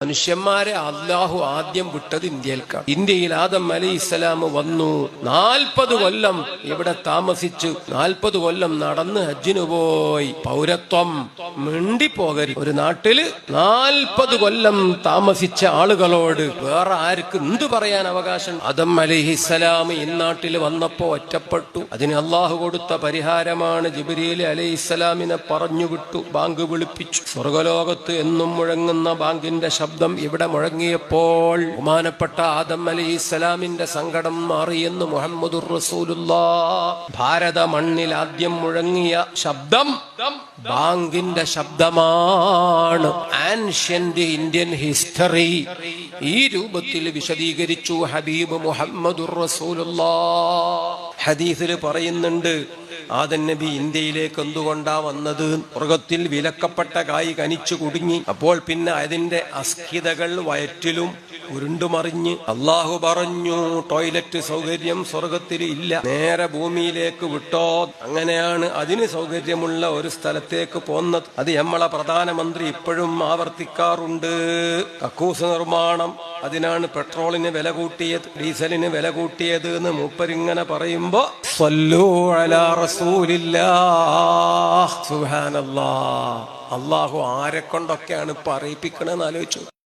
മനുഷ്യന്മാരെ അല്ലാഹു ആദ്യം വിട്ടത് ഇന്ത്യയിൽക്കാണ്. ഇന്ത്യയിൽ ആദം അലൈഹിസ്സലാം വന്നു, 40 കൊല്ലം ഇവിടെ താമസിച്ചു, 40 കൊല്ലം നടന്ന് ഹജ്ജിന് പോയി. പൗരത്വം മിണ്ടിപ്പോകരുത്. ഒരു നാട്ടില് 40 കൊല്ലം താമസിച്ച ആളുകളോട് വേറെ ആർക്ക് എന്ത് പറയാൻ അവകാശം? ആദം അലൈഹിസ്സലാം ഇന്നാട്ടിൽ വന്നപ്പോ ഒറ്റപ്പെട്ടു. അതിന് അള്ളാഹു കൊടുത്ത പരിഹാരമാണ് ജിബ്രീൽ അലൈഹിസ്സലാമിനെ പറഞ്ഞു വിട്ടു, ബാങ്ക് വിളിപ്പിച്ചു. സ്വർഗലോകത്ത് എന്നും മുഴങ്ങുന്ന ബാങ്കിന്റെ ശബ്ദം ഇവിടെ മുഴങ്ങിയപ്പോൾ ബഹുമാനപ്പെട്ട ആദം അലൈഹിസ്സലാമിന്റെ സങ്കടം മാറിയെന്ന് മുഹമ്മദുർ റസൂലുള്ളാഹ്. ഭാരത മണ്ണിൽ ആദ്യം മുഴങ്ങിയ ശബ്ദം ബാങ്കിന്റെ ശബ്ദമാണ്. ആൻഷ്യന്റ് ഇന്ത്യൻ ഹിസ്റ്ററി ഈ രൂപത്തിൽ വിശദീകരിച്ചു ഹബീബ് മുഹമ്മദുർ റസൂലുള്ളാഹ്. ഹദീസിൽ പറയുന്നുണ്ട്, ആദം നബി ഇന്ത്യയിലേക്ക് എന്തുകൊണ്ടാ വന്നത്? സ്വർഗത്തിൽ വിലക്കപ്പെട്ട കായ് കനിച്ചു കുടുങ്ങി. അപ്പോൾ പിന്നെ അതിന്റെ അസ്കിതകൾ വയറ്റിലും ഉരുണ്ടുമറിഞ്ഞ് അള്ളാഹു പറഞ്ഞു, ടോയ്ലറ്റ് സൗകര്യം സ്വർഗത്തിൽ ഇല്ല, നേരെ ഭൂമിയിലേക്ക് വിട്ടോ. അങ്ങനെയാണ് അതിന് സൗകര്യമുള്ള ഒരു സ്ഥലത്തേക്ക് പോന്നത്. അത് നമ്മളെ പ്രധാനമന്ത്രി ഇപ്പോഴും ആവർത്തിക്കാറുണ്ട്. കക്കൂസ് നിർമ്മാണം, അതിനാണ് പെട്രോളിന് വില കൂട്ടിയത്, ഡീസലിന് വില കൂട്ടിയത് എന്ന് മൂപ്പരിങ്ങനെ പറയുമ്പോ സ്വല്ലൂ അലാ റസൂലില്ലാഹ്. സുബ്ഹാനല്ലാഹ്. അള്ളാഹു ആരെ കൊണ്ടൊക്കെയാണ് പറയിപ്പിക്കണമെന്ന് ആലോചിച്ചു.